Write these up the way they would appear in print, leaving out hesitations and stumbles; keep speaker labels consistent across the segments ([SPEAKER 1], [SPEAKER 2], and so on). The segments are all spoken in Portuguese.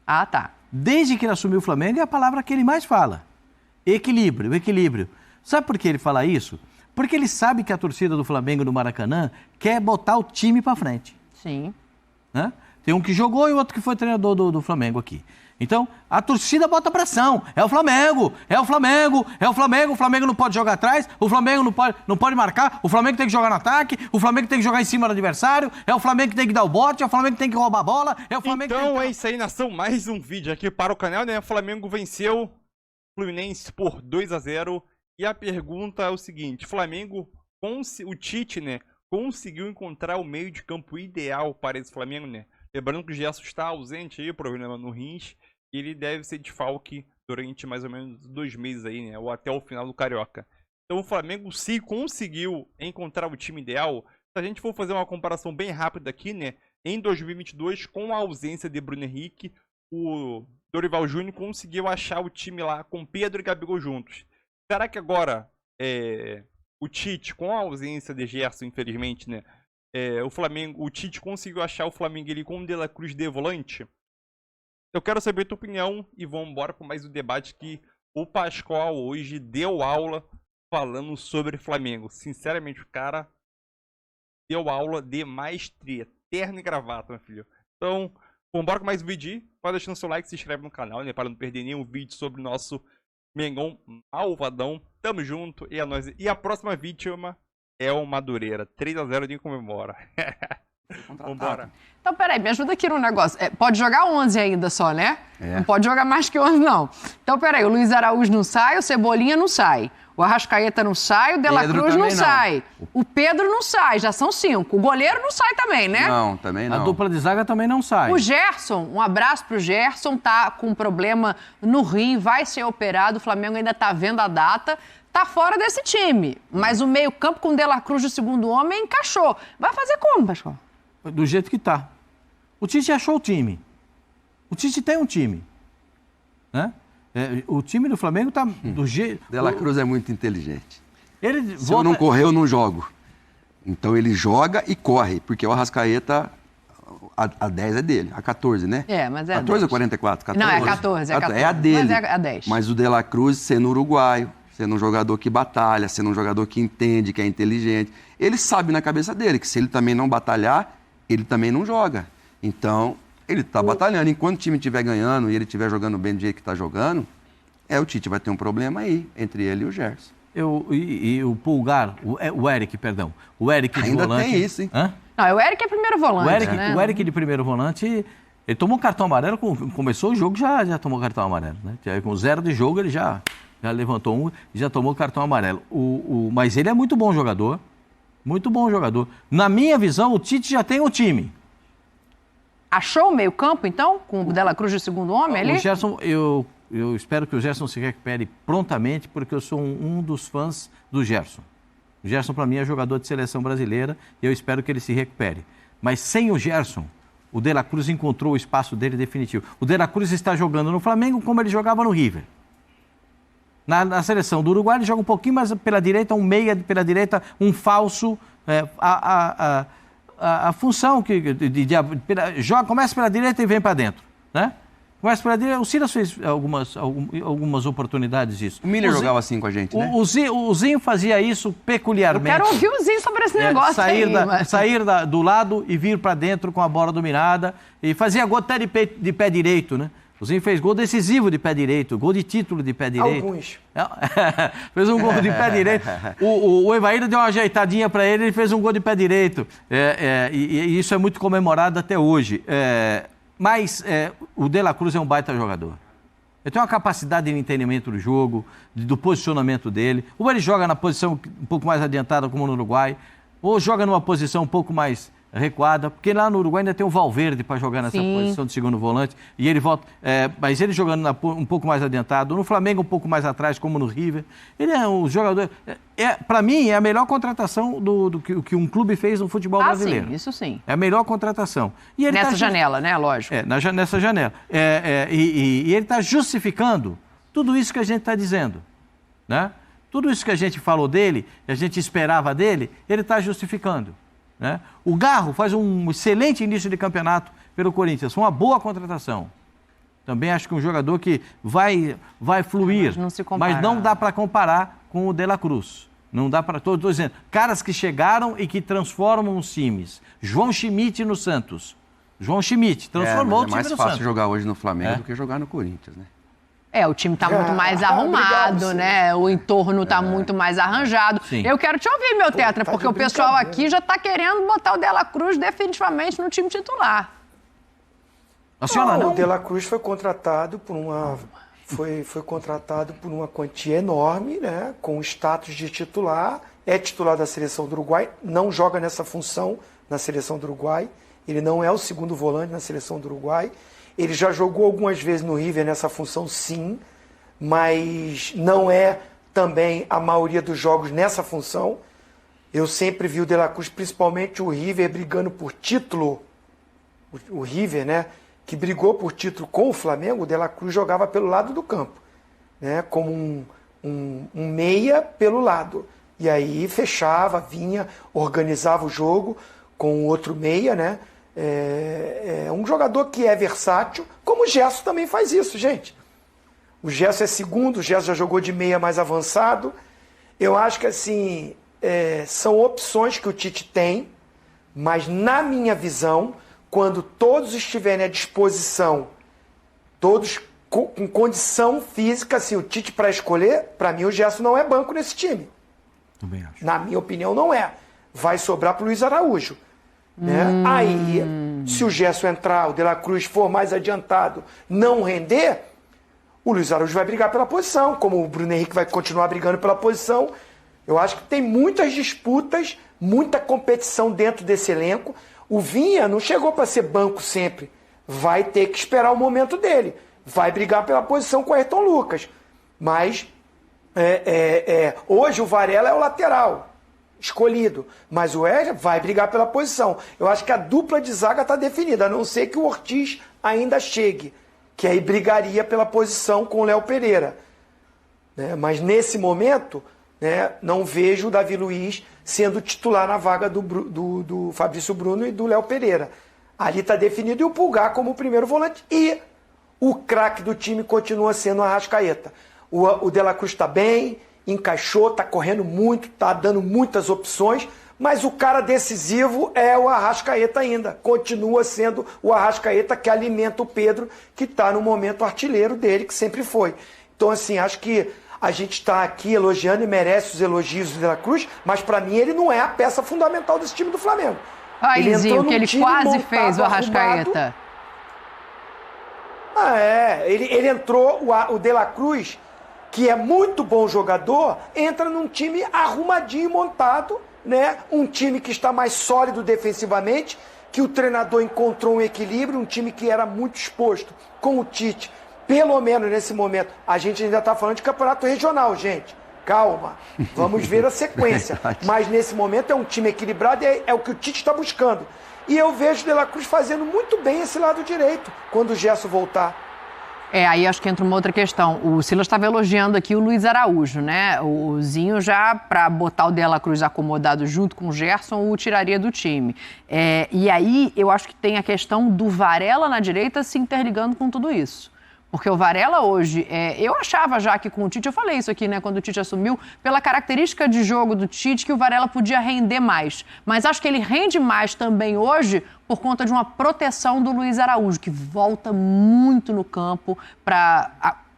[SPEAKER 1] Ah, tá.
[SPEAKER 2] Desde que ele assumiu o Flamengo, é a palavra que ele mais fala. Equilíbrio, equilíbrio. Sabe por que ele fala isso? Porque ele sabe que a torcida do Flamengo no Maracanã quer botar o time para frente.
[SPEAKER 1] Sim.
[SPEAKER 2] Né? Tem um que jogou e outro que foi treinador do Flamengo aqui. Então, a torcida bota pressão. É o Flamengo, é o Flamengo, é o Flamengo. O Flamengo não pode jogar atrás, o Flamengo não pode marcar, o Flamengo tem que jogar no ataque, o Flamengo tem que jogar em cima do adversário, é o Flamengo que tem que dar o bote, é o Flamengo que tem que roubar a bola, é o Flamengo
[SPEAKER 3] então,
[SPEAKER 2] que tem que...
[SPEAKER 3] é isso aí, nação. Mais um vídeo aqui para o canal, né? O Flamengo venceu o Fluminense por 2-0. E a pergunta é o seguinte: Flamengo, o Tite, né, conseguiu encontrar o meio de campo ideal para esse Flamengo, né? Lembrando que o Gerson está ausente aí, problema no rins, e ele deve ser desfalque durante mais ou menos 2 meses aí, né? Ou até o final do Carioca. Então o Flamengo se conseguiu encontrar o time ideal. Se a gente for fazer uma comparação bem rápida aqui, né? Em 2022, com a ausência de Bruno Henrique, o Dorival Júnior conseguiu achar o time lá com Pedro e Gabigol juntos. Será que agora o Tite, com a ausência de Gerson, infelizmente, né? O Tite conseguiu achar o Flamengo ali com o De La Cruz de volante? Eu quero saber a tua opinião e vamos embora para mais um debate que o Pascoal hoje deu aula falando sobre Flamengo. Sinceramente, o cara deu aula de maestria, terno e gravata, meu filho. Então, vamos embora com mais um vídeo. Pode deixar o seu like, se inscreve no canal, né, para não perder nenhum vídeo sobre o nosso Mengão malvadão. Tamo junto e é nóis. E a próxima vítima é o Madureira. 3-0 de comemora. Vambora.
[SPEAKER 1] Então, peraí, me ajuda aqui no negócio. Pode jogar 11 ainda só, né? Não pode jogar mais que 11, não. Então, peraí, o Luiz Araújo não sai, o Cebolinha não sai. O Arrascaeta não sai, o De La Cruz não sai. O Pedro não sai, já são 5. O goleiro não sai também, né?
[SPEAKER 4] Não, também não.
[SPEAKER 2] A dupla de zaga também não sai.
[SPEAKER 1] O Gerson, um abraço pro Gerson, tá com problema no rim, vai ser operado, o Flamengo ainda tá vendo a data, tá fora desse time. Mas o meio-campo com o De La Cruz de segundo homem encaixou. Vai fazer como, Pascoal?
[SPEAKER 2] Do jeito que tá. O Tite achou o time. O Tite tem um time. Né? O time do Flamengo tá do jeito...
[SPEAKER 4] De La Cruz é muito inteligente.
[SPEAKER 2] Ele
[SPEAKER 4] Se eu não correr, eu não jogo. Então ele joga e corre, porque o Arrascaeta, a 10 é dele, a 14, né?
[SPEAKER 1] Mas é
[SPEAKER 4] 14
[SPEAKER 1] 10.
[SPEAKER 4] ou 44? 14.
[SPEAKER 1] Não, é 14, é 14.
[SPEAKER 4] É a dele.
[SPEAKER 1] Mas é a 10.
[SPEAKER 4] Mas o De La Cruz, sendo uruguaio, sendo um jogador que batalha, sendo um jogador que entende, que é inteligente, ele sabe na cabeça dele que se ele também não batalhar, ele também não joga. Então, ele está batalhando. Enquanto o time estiver ganhando e ele estiver jogando bem do jeito que está jogando, o Tite vai ter um problema aí, entre ele e o Gerson.
[SPEAKER 2] E o Pulgar, o Eric, perdão. O Eric de
[SPEAKER 4] ainda
[SPEAKER 2] volante...
[SPEAKER 4] tem isso, hein?
[SPEAKER 1] Não, o Eric é primeiro volante,
[SPEAKER 2] o Eric de primeiro volante, ele tomou cartão amarelo, começou o jogo, já tomou cartão amarelo. Né? Com 0 de jogo, ele já levantou um e já tomou cartão amarelo. Mas ele é muito bom jogador. Muito bom jogador. Na minha visão, o Tite já tem o time.
[SPEAKER 1] Achou o meio-campo, então? Com o De La Cruz de segundo homem ali?
[SPEAKER 2] O Gerson, eu espero que o Gerson se recupere prontamente, porque eu sou um dos fãs do Gerson. O Gerson, para mim, é jogador de seleção brasileira e eu espero que ele se recupere. Mas sem o Gerson, o De La Cruz encontrou o espaço dele definitivo. O De La Cruz está jogando no Flamengo como ele jogava no River. Na seleção do Uruguai, ele joga um pouquinho mais pela direita, um meia pela direita, um falso. A função começa pela direita e vem para dentro. Né? Começa pela direita. O Silas fez algumas oportunidades disso.
[SPEAKER 4] O Miller jogava assim com a gente, né?
[SPEAKER 2] O Zinho fazia isso peculiarmente.
[SPEAKER 1] Eu quero ouvir o Zinho sobre esse negócio
[SPEAKER 2] sair do lado e vir para dentro com a bola dominada. E fazia gol até de pé direito, né? O Zinho fez gol decisivo de pé direito, gol de título de pé direito.
[SPEAKER 5] Alguns.
[SPEAKER 2] Fez um gol de pé direito. O Evaíra deu uma ajeitadinha para ele fez um gol de pé direito. E isso é muito comemorado até hoje. Mas o De La Cruz é um baita jogador. Ele tem uma capacidade de entendimento do jogo, do posicionamento dele. Ou ele joga na posição um pouco mais adiantada, como no Uruguai, ou joga numa posição um pouco mais recuada, porque lá no Uruguai ainda tem o Valverde para jogar nessa posição de segundo volante, e ele volta, mas ele jogando um pouco mais adiantado, no Flamengo um pouco mais atrás, como no River, ele é um jogador, para mim é a melhor contratação do que um clube fez no futebol brasileiro.
[SPEAKER 1] Sim, isso sim.
[SPEAKER 2] É a melhor contratação. E ele
[SPEAKER 1] nessa janela, né, lógico.
[SPEAKER 2] Nessa janela. E ele está justificando tudo isso que a gente está dizendo, né? Tudo isso que a gente falou dele, que a gente esperava dele, ele está justificando. Né? O Garro faz um excelente início de campeonato pelo Corinthians, foi uma boa contratação. Também acho que um jogador que vai fluir,
[SPEAKER 1] Mas não se compara.
[SPEAKER 2] mas não dá para comparar com o De La Cruz. Não dá para... Estou dizendo, caras que chegaram e que transformam os times. João Schmidt no Santos. João Schmidt transformou o time no Santos.
[SPEAKER 4] É mais fácil jogar hoje no Flamengo do que jogar no Corinthians, né?
[SPEAKER 1] O time tá muito mais arrumado, né? O entorno tá muito mais arranjado.
[SPEAKER 2] Sim.
[SPEAKER 1] Eu quero te ouvir, meu Tetra, porque o pessoal aqui já tá querendo botar o De La Cruz definitivamente no time titular.
[SPEAKER 2] A senhora não?
[SPEAKER 5] O De La Cruz foi contratado por uma... Foi contratado por uma quantia enorme, né? Com status de titular. É titular da seleção do Uruguai. Não joga nessa função na seleção do Uruguai. Ele não é o segundo volante na seleção do Uruguai. Ele já jogou algumas vezes no River nessa função, sim, mas não é também a maioria dos jogos nessa função. Eu sempre vi o De La Cruz, principalmente o River, brigando por título. O River, né, que brigou por título com o Flamengo, o De La Cruz jogava pelo lado do campo, né, como um meia pelo lado. E aí fechava, vinha, organizava o jogo com o outro meia, né? É um jogador que é versátil, como o Gerson também faz isso, gente. O Gerson é segundo, o Gerson já jogou de meia mais avançado. Eu acho que assim, são opções que o Tite tem, mas na minha visão, quando todos estiverem à disposição, todos com condição física, assim, o Tite para escolher, para mim o Gerson não é banco nesse time.
[SPEAKER 2] Também acho.
[SPEAKER 5] Na minha opinião, não é. Vai sobrar para o Luiz Araújo. Né? Aí, se o Gerson entrar, o De La Cruz for mais adiantado, não render, o Luiz Araújo vai brigar pela posição, como o Bruno Henrique vai continuar brigando pela posição. Eu acho que tem muitas disputas, muita competição dentro desse elenco. O Vinha não chegou para ser banco sempre. Vai ter que esperar o momento dele. Vai brigar pela posição com o Ayrton Lucas. Mas hoje o Varela é o lateral escolhido, mas o Wesley vai brigar pela posição. Eu acho que a dupla de zaga está definida, a não ser que o Ortiz ainda chegue, que aí brigaria pela posição com o Léo Pereira. Né? Mas nesse momento, né, não vejo o Davi Luiz sendo titular na vaga do Fabrício Bruno e do Léo Pereira. Ali está definido, e o Pulgar como o primeiro volante, e o craque do time continua sendo o Arrascaeta. O De La Cruz está bem, encaixou, está correndo muito, está dando muitas opções, mas o cara decisivo é o Arrascaeta ainda. Continua sendo o Arrascaeta que alimenta o Pedro, que está no momento artilheiro dele, que sempre foi. Então, assim, acho que a gente está aqui elogiando e merece os elogios do De La Cruz, mas para mim ele não é a peça fundamental desse time do Flamengo.
[SPEAKER 1] Raizinho, que ele quase fez o Arrascaeta.
[SPEAKER 5] Ele entrou, o De La Cruz, que é muito bom jogador, entra num time arrumadinho, montado, né? Um time que está mais sólido defensivamente, que o treinador encontrou um equilíbrio, um time que era muito exposto com o Tite. Pelo menos nesse momento, a gente ainda está falando de campeonato regional, gente. Calma, vamos ver a sequência. Mas nesse momento é um time equilibrado e é o que o Tite está buscando. E eu vejo o De La Cruz fazendo muito bem esse lado direito, quando o Gerson voltar.
[SPEAKER 1] Aí acho que entra uma outra questão. O Silas estava elogiando aqui o Luiz Araújo, né? O Zinho já, para botar o De La Cruz acomodado junto com o Gerson, o tiraria do time. E aí eu acho que tem a questão do Varela na direita se interligando com tudo isso. Porque o Varela hoje, eu achava já que com o Tite, eu falei isso aqui, né, quando o Tite assumiu, pela característica de jogo do Tite, que o Varela podia render mais. Mas acho que ele rende mais também hoje por conta de uma proteção do Luiz Araújo, que volta muito no campo para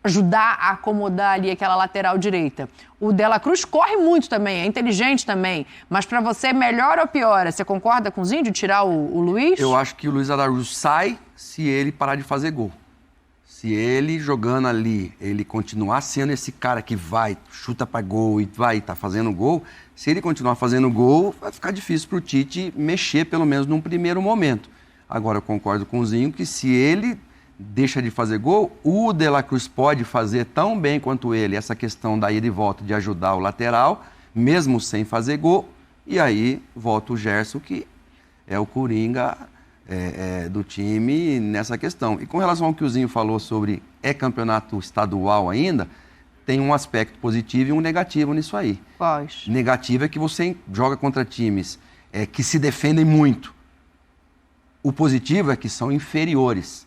[SPEAKER 1] ajudar a acomodar ali aquela lateral direita. O De La Cruz corre muito também, é inteligente também, mas para você, melhor ou pior? Você concorda com o Zinho de tirar o Luiz?
[SPEAKER 4] Eu acho que o Luiz Araújo sai se ele parar de fazer gol. Se ele jogando ali, ele continuar sendo esse cara que vai, chuta para gol e vai estar fazendo gol, se ele continuar fazendo gol, vai ficar difícil para o Tite mexer, pelo menos num primeiro momento. Agora, eu concordo com o Zinho que se ele deixa de fazer gol, o De La Cruz pode fazer tão bem quanto ele essa questão da ida e volta de ajudar o lateral, mesmo sem fazer gol, e aí volta o Gerson, que é o coringa do time nessa questão. E com relação ao que o Zinho falou sobre campeonato estadual ainda, tem um aspecto positivo e um negativo nisso aí.
[SPEAKER 1] Pois.
[SPEAKER 4] Negativo é que você joga contra times que se defendem muito. O positivo é que são inferiores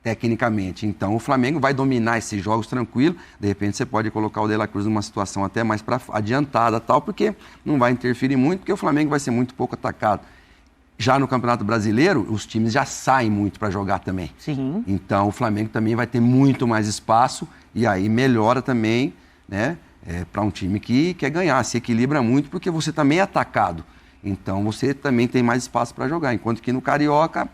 [SPEAKER 4] tecnicamente. Então, o Flamengo vai dominar esses jogos tranquilo. De repente, você pode colocar o De La Cruz numa situação até mais adiantada, tal, porque não vai interferir muito, porque o Flamengo vai ser muito pouco atacado. Já no Campeonato Brasileiro, os times já saem muito para jogar também.
[SPEAKER 1] Sim.
[SPEAKER 4] Então, o Flamengo também vai ter muito mais espaço e aí melhora também, né, para um time que quer ganhar. Se equilibra muito porque você também é atacado. Então, você também tem mais espaço para jogar. Enquanto que no Carioca,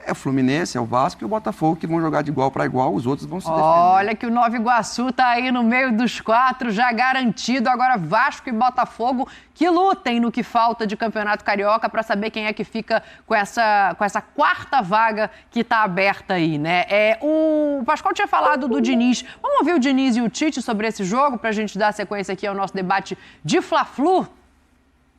[SPEAKER 4] é o Fluminense, é o Vasco e o Botafogo que vão jogar de igual para igual, os outros vão se defender.
[SPEAKER 1] Olha que o Nova Iguaçu tá aí no meio dos 4, já garantido. Agora Vasco e Botafogo que lutem no que falta de Campeonato Carioca para saber quem é que fica com essa quarta vaga que tá aberta aí, né? O Pascoal tinha falado do Diniz. Vamos ouvir o Diniz e o Tite sobre esse jogo para a gente dar sequência aqui ao nosso debate de Fla-Flu?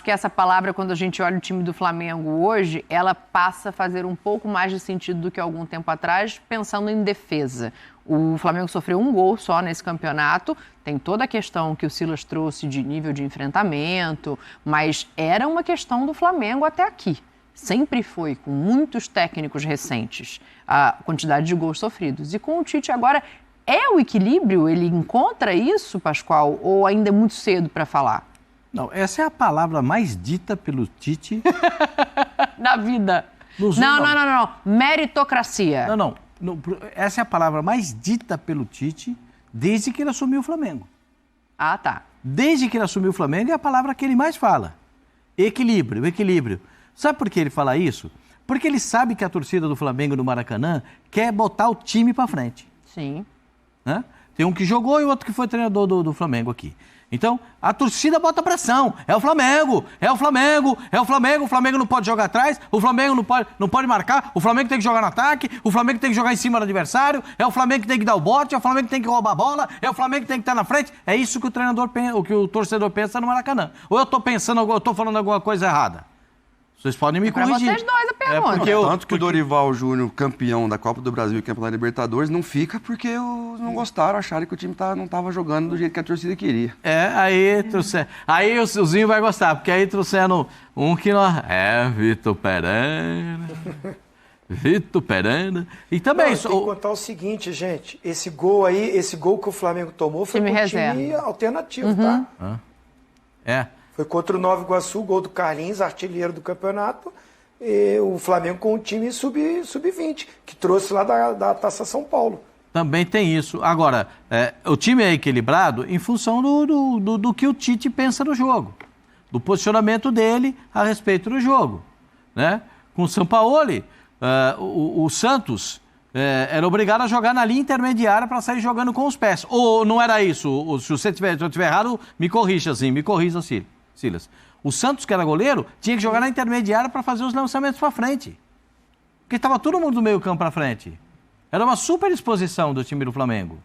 [SPEAKER 1] Que essa palavra, quando a gente olha o time do Flamengo hoje, ela passa a fazer um pouco mais de sentido do que algum tempo atrás, pensando em defesa. O Flamengo sofreu um gol só nesse campeonato, tem toda a questão que o Silas trouxe de nível de enfrentamento, mas era uma questão do Flamengo até aqui. Sempre foi, com muitos técnicos recentes, a quantidade de gols sofridos. E com o Tite agora, é o equilíbrio? Ele encontra isso, Pascoal, ou ainda é muito cedo para falar?
[SPEAKER 2] Não, essa é a palavra mais dita pelo Tite...
[SPEAKER 1] Na vida. Não. Meritocracia.
[SPEAKER 2] Não. Essa é a palavra mais dita pelo Tite desde que ele assumiu o Flamengo.
[SPEAKER 1] Ah, tá.
[SPEAKER 2] Desde que ele assumiu o Flamengo é a palavra que ele mais fala. Equilíbrio. Sabe por que ele fala isso? Porque ele sabe que a torcida do Flamengo no Maracanã quer botar o time pra frente.
[SPEAKER 1] Sim.
[SPEAKER 2] Né? Tem um que jogou e outro que foi treinador do Flamengo aqui. Então, a torcida bota pressão. É o Flamengo. O Flamengo não pode jogar atrás, o Flamengo não pode marcar, o Flamengo tem que jogar no ataque, o Flamengo tem que jogar em cima do adversário, é o Flamengo que tem que dar o bote, é o Flamengo que tem que roubar a bola, é o Flamengo que tem que estar na frente. É isso que o treinador pensa, o que o torcedor pensa no Maracanã. Ou eu tô falando alguma coisa errada? Vocês podem me corrigir.
[SPEAKER 1] Para vocês dois a pergunta.
[SPEAKER 4] Tanto que o Dorival Júnior, campeão da Copa do Brasil e campeão da Libertadores, não fica porque não gostaram, acharam que o time não estava jogando do jeito que a torcida queria.
[SPEAKER 2] Aí o Zinho vai gostar, porque aí trouxeram um que nós... Vitor Perena. E também...
[SPEAKER 5] Tem que contar o seguinte, gente. Esse gol que o Flamengo tomou foi com o time alternativo, tá? Foi contra o Nova Iguaçu, gol do Carlinhos, artilheiro do campeonato. E o Flamengo com o time sub-20, que trouxe lá da Taça São Paulo.
[SPEAKER 2] Também tem isso. Agora, o time é equilibrado em função do que o Tite pensa no jogo. Do posicionamento dele a respeito do jogo. Né? Com o Sampaoli, o Santos era obrigado a jogar na linha intermediária para sair jogando com os pés. Ou não era isso? Se eu estiver errado, me corrija, Silas. O Santos, que era goleiro, tinha que jogar na intermediária para fazer os lançamentos para frente. Porque estava todo mundo do meio campo para frente. Era uma super exposição do time do Flamengo.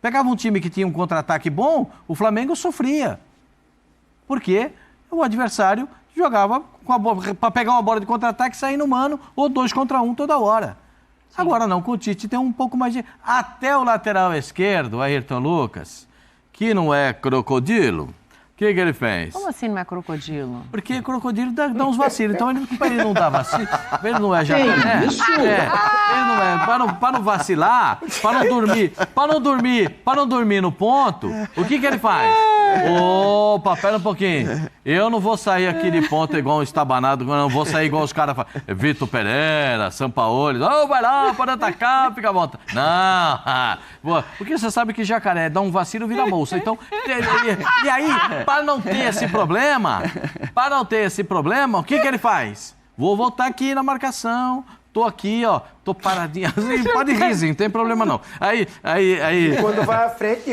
[SPEAKER 2] Pegava um time que tinha um contra-ataque bom, o Flamengo sofria. Porque o adversário jogava para pegar uma bola de contra-ataque e sair no mano, ou 2 contra 1 toda hora. Sim. Agora não, com o Tite tem um pouco mais de... Até o lateral esquerdo, Ayrton Lucas, que não é crocodilo... O que ele fez?
[SPEAKER 1] Como assim não é crocodilo?
[SPEAKER 2] Porque crocodilo dá uns vacilos. Então ele não dá vacilo. Ele não é jacaré. Isso? Ele não é. Para não vacilar, para não dormir no ponto, o que ele faz? Opa, pera um pouquinho. Eu não vou sair aqui de ponta igual um estabanado, não vou sair igual os caras falam. Vitor Pereira, Sampaoli. Vai lá, pode atacar, fica à vontade. Não. Porque você sabe que jacaré dá um vacilo e vira moça. Então, e aí, para não ter esse problema, o que ele faz? Vou voltar aqui na marcação. Tô aqui, ó, tô paradinho. Pode rir, não tem problema não. Aí.
[SPEAKER 5] E quando vai à frente,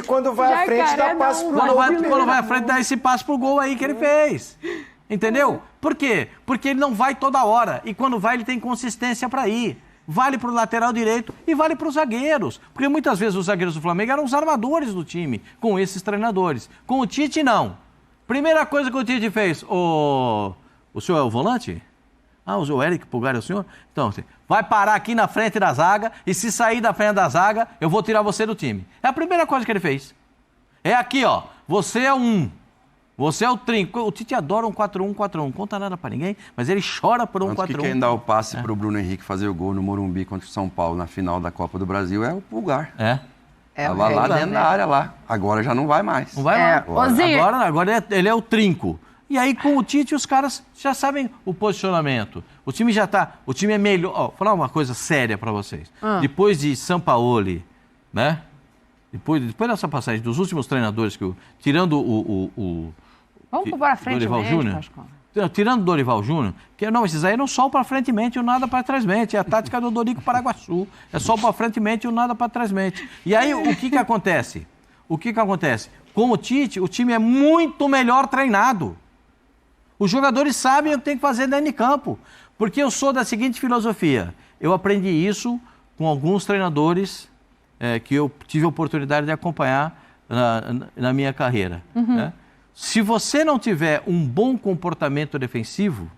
[SPEAKER 5] dá passo pro gol.
[SPEAKER 2] Quando vai à frente, dá esse passo pro gol aí que ele fez. Entendeu? Por quê? Porque ele não vai toda hora. E quando vai, ele tem consistência para ir. Vale pro lateral direito e vale pros zagueiros. Porque muitas vezes os zagueiros do Flamengo eram os armadores do time, com esses treinadores. Com o Tite, não. Primeira coisa que o Tite fez, o senhor é o volante? O Eric Pulgar é o senhor? Então, assim, vai parar aqui na frente da zaga e se sair da frente da zaga, eu vou tirar você do time. É a primeira coisa que ele fez. É aqui, ó, você é um. Você é o trinco. O Tite adora um 4-1, 4-1. Não conta nada pra ninguém, mas ele chora por um 4-1.
[SPEAKER 4] Quem dá o passe pro Bruno Henrique fazer o gol no Morumbi contra o São Paulo na final da Copa do Brasil é o Pulgar. Tava lá dentro da área lá. Agora já não vai mais.
[SPEAKER 2] Não vai mais. Agora ele é o trinco. E aí, com o Tite, os caras já sabem o posicionamento. O time já tá... O time é melhor... Ó, vou falar uma coisa séria pra vocês. Depois de Sampaoli, né? Depois dessa passagem dos últimos treinadores, tirando
[SPEAKER 1] Vamos para frente
[SPEAKER 2] Dorival
[SPEAKER 1] mesmo,
[SPEAKER 2] Júnior.
[SPEAKER 1] Pascoal.
[SPEAKER 2] Tirando o Dorival Júnior, que não, esses aí não só para frente mente e o nada para trás mente. É a tática do Dorico Paraguaçu. É só para frente mente e o nada para trás mente. E aí, o que acontece? Com o Tite, o time é muito melhor treinado. Os jogadores sabem o que tem que fazer dentro de campo. Porque eu sou da seguinte filosofia. Eu aprendi isso com alguns treinadores que eu tive a oportunidade de acompanhar na minha carreira. Né? Se você não tiver um bom comportamento defensivo,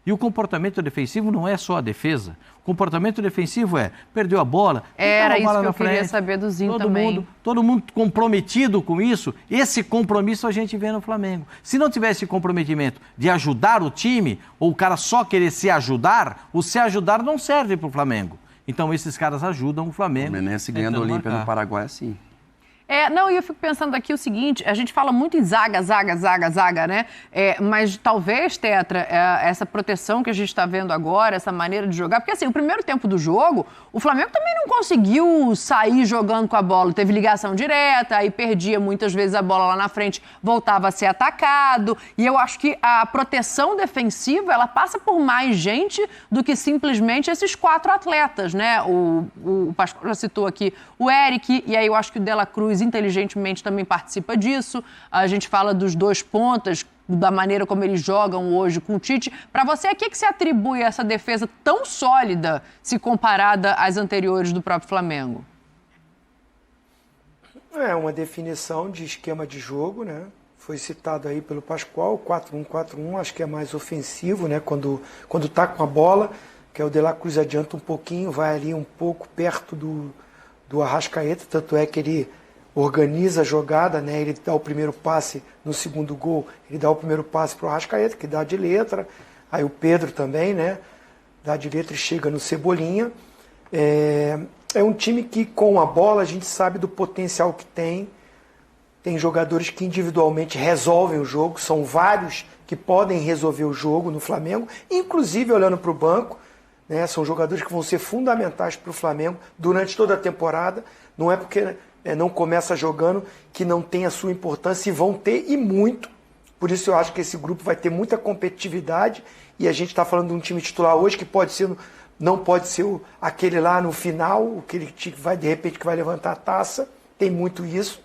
[SPEAKER 2] e o comportamento defensivo não é só a defesa, o comportamento defensivo perdeu a bola,
[SPEAKER 1] era isso que eu queria saber do Zinho também.
[SPEAKER 2] Todo mundo comprometido com isso, esse compromisso a gente vê no Flamengo. Se não tiver esse comprometimento de ajudar o time, ou o cara só querer se ajudar, o se ajudar não serve para o Flamengo. Então esses caras ajudam o Flamengo.
[SPEAKER 4] O Fluminense ganhando o Olímpia no Paraguai assim.
[SPEAKER 1] Não, e eu fico pensando aqui o seguinte, a gente fala muito em zaga, né? Mas talvez, Tetra, essa proteção que a gente está vendo agora, essa maneira de jogar, porque assim, o primeiro tempo do jogo, o Flamengo também não conseguiu sair jogando com a bola, teve ligação direta, aí perdia muitas vezes a bola lá na frente, voltava a ser atacado, e eu acho que a proteção defensiva, ela passa por mais gente do que simplesmente esses 4 atletas, né? O Pascoal já citou aqui o Eric, e aí eu acho que o De La Cruz inteligentemente também participa disso. A gente fala dos 2 pontas, da maneira como eles jogam hoje com o Tite. Para você, a que se atribui essa defesa tão sólida se comparada às anteriores do próprio Flamengo?
[SPEAKER 5] É uma definição de esquema de jogo, né? Foi citado aí pelo Pascoal, 4-1-4-1, acho que é mais ofensivo, né? Quando tá com a bola, que é o De La Cruz adianta um pouquinho, vai ali um pouco perto do Arrascaeta, tanto é que ele organiza a jogada, né? Ele dá o primeiro passe no segundo gol, ele dá o primeiro passe para o Arrascaeta, que dá de letra, aí o Pedro também, né? Dá de letra e chega no Cebolinha. É um time que com a bola a gente sabe do potencial que tem jogadores que individualmente resolvem o jogo, são vários que podem resolver o jogo no Flamengo, inclusive olhando para o banco, né? São jogadores que vão ser fundamentais para o Flamengo durante toda a temporada, não é porque não começa jogando que não tem a sua importância, e vão ter e muito. Por isso eu acho que esse grupo vai ter muita competitividade, e a gente está falando de um time titular hoje que não pode ser aquele lá no final, aquele que vai de repente que vai levantar a taça, tem muito isso.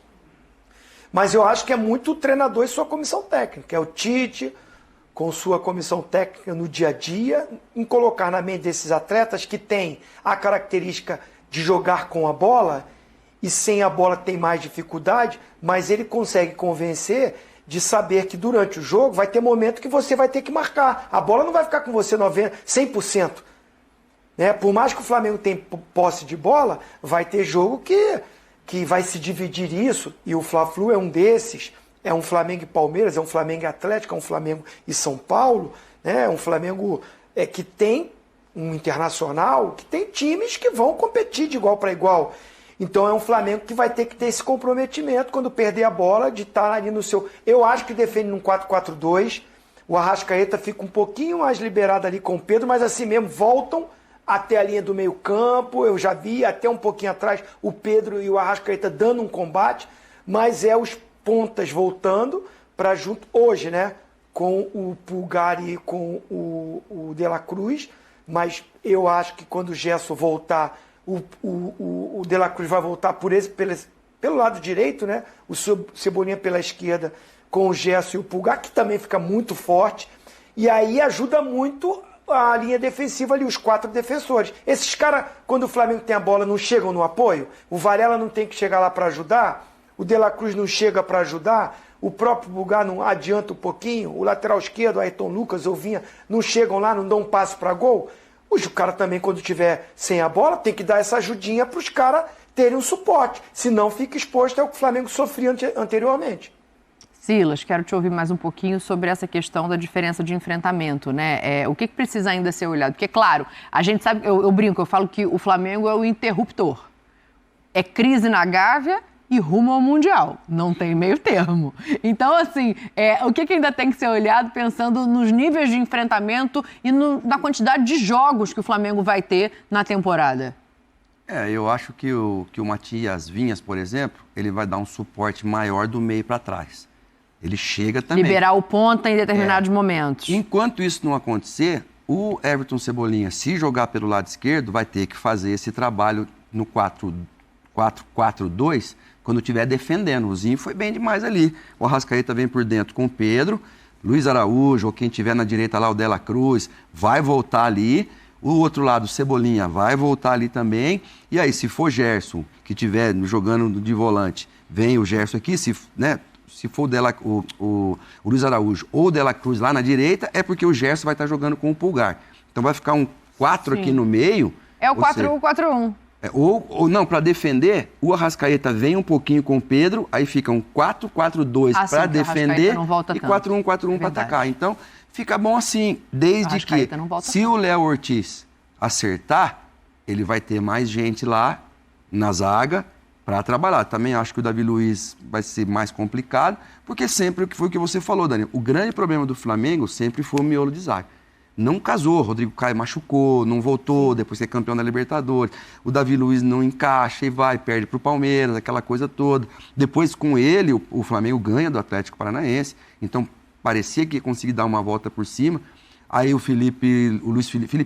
[SPEAKER 5] Mas eu acho que é muito o treinador e sua comissão técnica, é o Tite com sua comissão técnica no dia a dia, em colocar na mente desses atletas que tem a característica de jogar com a bola, e sem a bola tem mais dificuldade, mas ele consegue convencer de saber que durante o jogo vai ter momento que você vai ter que marcar. A bola não vai ficar com você 100%. Né? Por mais que o Flamengo tenha posse de bola, vai ter jogo que vai se dividir isso, e o Fla-Flu é um desses. É um Flamengo e Palmeiras, é um Flamengo e Atlético, é um Flamengo e São Paulo, né? É um Flamengo que tem um Internacional, que tem times que vão competir de igual para igual. Então é um Flamengo que vai ter que ter esse comprometimento quando perder a bola, de estar ali no seu... Eu acho que defende num 4-4-2, o Arrascaeta fica um pouquinho mais liberado ali com o Pedro, mas assim mesmo voltam até a linha do meio campo. Eu já vi até um pouquinho atrás o Pedro e o Arrascaeta dando um combate, mas os pontas voltando para junto hoje, né? Com o Pulgar e com o De La Cruz, mas eu acho que quando o Gerson voltar, o De La Cruz vai voltar pelo lado direito, né? O Cebolinha pela esquerda com o Gerson e o Pulgar, que também fica muito forte, e aí ajuda muito a linha defensiva ali, os 4 defensores. Esses caras, quando o Flamengo tem a bola, não chegam no apoio, o Varela não tem que chegar lá para ajudar, o De La Cruz não chega para ajudar, o próprio Pulgar não adianta um pouquinho, o lateral esquerdo, Ayrton Lucas ou Vinha, não chegam lá, não dão um passo para gol. O cara também, quando tiver sem a bola, tem que dar essa ajudinha para os caras terem um suporte, senão fica exposto ao que o Flamengo sofria anteriormente.
[SPEAKER 1] Silas, quero te ouvir mais um pouquinho sobre essa questão da diferença de enfrentamento, né? O que precisa ainda ser olhado? Porque, claro, a gente sabe, eu brinco, eu falo que o Flamengo é o interruptor. É crise na Gávea e rumo ao Mundial. Não tem meio termo. Então, assim, o que ainda tem que ser olhado pensando nos níveis de enfrentamento e na quantidade de jogos que o Flamengo vai ter na temporada?
[SPEAKER 4] Eu acho que o Matias Vinhas, por exemplo, ele vai dar um suporte maior do meio para trás. Ele chega também.
[SPEAKER 1] Liberar o ponta em determinados momentos.
[SPEAKER 4] Enquanto isso não acontecer, o Everton Cebolinha, se jogar pelo lado esquerdo, vai ter que fazer esse trabalho no 4-4-2, quando estiver defendendo. O Zinho foi bem demais ali. O Arrascaeta vem por dentro com o Pedro, Luiz Araújo, ou quem tiver na direita lá, o Dela Cruz, vai voltar ali. O outro lado, o Cebolinha, vai voltar ali também. E aí, se for Gerson, que estiver jogando de volante, vem o Gerson aqui, se for o Luiz Araújo ou o Dela Cruz lá na direita, é porque o Gerson vai estar jogando com o Pulgar. Então vai ficar um 4 aqui no meio.
[SPEAKER 1] É o 4-1-4-1.
[SPEAKER 4] Ou não, para defender, o Arrascaeta vem um pouquinho com o Pedro, aí fica um 4-4-2 para defender e 4-1-4-1 para atacar. Então, fica bom assim, desde que se o Léo Ortiz acertar, ele vai ter mais gente lá na zaga para trabalhar. Também acho que o Davi Luiz vai ser mais complicado, porque sempre foi o que você falou, Daniel. O grande problema do Flamengo sempre foi o miolo de zaga. Não casou, Rodrigo Caio machucou, não voltou, depois de ser campeão da Libertadores. O Davi Luiz não encaixa e perde para o Palmeiras, aquela coisa toda. Depois, com ele, o Flamengo ganha do Atlético Paranaense, então parecia que ia conseguir dar uma volta por cima. Aí o Felipe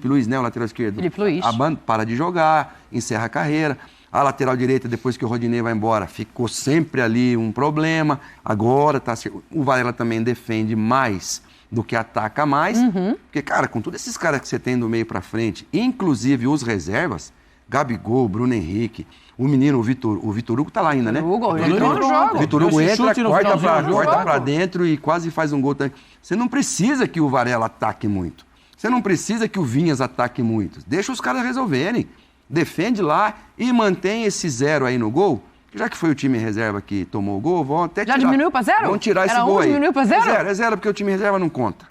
[SPEAKER 4] Luiz, né, o lateral esquerdo,
[SPEAKER 1] Felipe Luiz,
[SPEAKER 4] para de jogar, encerra a carreira. A lateral direita, depois que o Rodinei vai embora, ficou sempre ali um problema. Agora o Varela também defende mais do que ataca mais. Porque, cara, com todos esses caras que você tem do meio pra frente, inclusive os reservas, Gabigol, Bruno Henrique, o menino, o Vitor Hugo tá lá ainda, né? O Vitor Hugo entra, corta pra dentro e quase faz um gol também. Você não precisa que o Varela ataque muito. Você não precisa que o Vinhas ataque muito. Deixa os caras resolverem. Defende lá e mantém esse 0 aí no gol. Já que foi o time reserva que tomou o gol, vão até tirar.
[SPEAKER 1] Já diminuiu para 0?
[SPEAKER 4] Vão tirar esse gol aí.
[SPEAKER 1] Diminuiu para 0?
[SPEAKER 4] É 0 porque o time reserva não conta.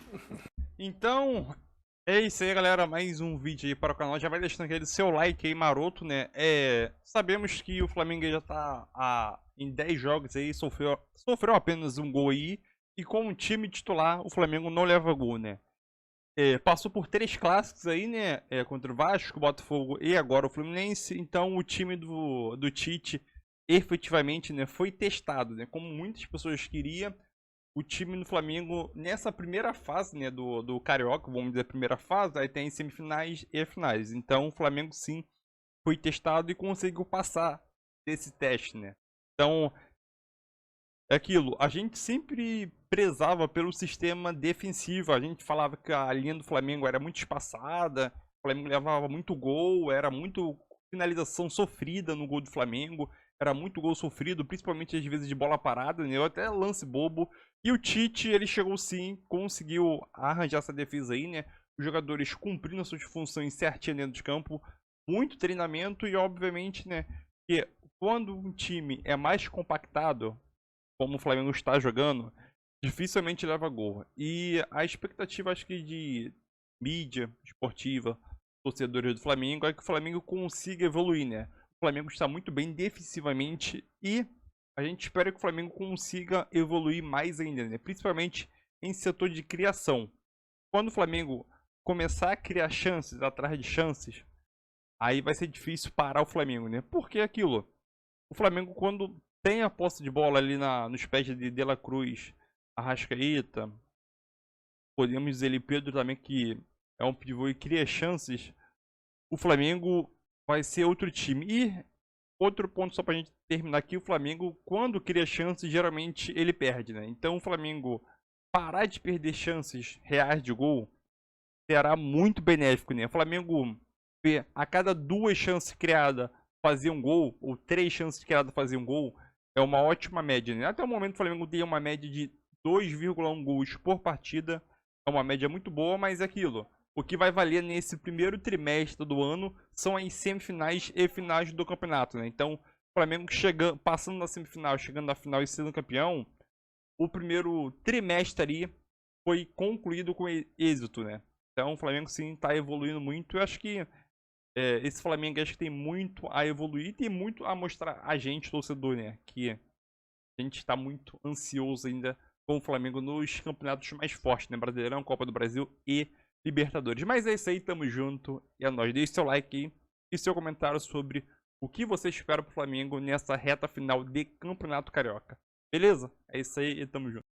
[SPEAKER 3] Então, é isso aí, galera. Mais um vídeo aí para o canal. Já vai deixando aquele seu like aí, maroto, né? Sabemos que o Flamengo já tá em 10 jogos aí, sofreu apenas um gol aí. E com o time titular, o Flamengo não leva gol, né? Passou por 3 clássicos aí, né? Contra o Vasco, o Botafogo e agora o Fluminense. Então o time do Tite efetivamente, né, foi testado, né? Como muitas pessoas queriam. O time do Flamengo nessa primeira fase, né, do Carioca, vamos dizer, primeira fase, aí tem semifinais e finais. Então o Flamengo sim foi testado e conseguiu passar desse teste, né? Então é aquilo, a gente sempre prezava pelo sistema defensivo, a gente falava que a linha do Flamengo era muito espaçada, o Flamengo levava muito gol, era muito finalização sofrida no gol do Flamengo, era muito gol sofrido, principalmente às vezes de bola parada, né? Até lance bobo. E o Tite, ele chegou sim, conseguiu arranjar essa defesa aí, né? Os jogadores cumprindo as suas funções certinho dentro de campo, muito treinamento e obviamente, né, que quando um time é mais compactado, como o Flamengo está jogando, dificilmente leva gol. E a expectativa, acho que de mídia esportiva, torcedores do Flamengo, é que o Flamengo consiga evoluir, né? O Flamengo está muito bem defensivamente e a gente espera que o Flamengo consiga evoluir mais ainda, né? Principalmente em setor de criação. Quando o Flamengo começar a criar chances atrás de chances, aí vai ser difícil parar o Flamengo, né? Porque é aquilo, o Flamengo quando tem a posse de bola ali nos pés de Dela Cruz, Arrascaeta, podemos dizer ali Pedro também, que é um pivô e cria chances, o Flamengo vai ser outro time. E outro ponto só pra gente terminar aqui, o Flamengo quando cria chances, geralmente ele perde, né? Então o Flamengo parar de perder chances reais de gol será muito benéfico, né? O Flamengo vê a cada 2 chances criadas fazer um gol, ou 3 chances criadas fazer um gol, é uma ótima média, né? Até o momento o Flamengo tem uma média de 2,1 gols por partida, é uma média muito boa, mas é aquilo. O que vai valer nesse primeiro trimestre do ano são as semifinais e finais do campeonato, né? Então, o Flamengo passando na semifinal, chegando na final e sendo campeão, o primeiro trimestre ali foi concluído com êxito, né? Então o Flamengo sim tá evoluindo muito. Eu acho que esse Flamengo acho que tem muito a evoluir e tem muito a mostrar a gente, torcedor, né? Que a gente está muito ansioso ainda com o Flamengo nos campeonatos mais fortes, né? Brasileirão, Copa do Brasil e Libertadores. Mas é isso aí, tamo junto. E é nóis. Deixe seu like aí e seu comentário sobre o que você espera pro Flamengo nessa reta final de Campeonato Carioca. Beleza? É isso aí e tamo junto.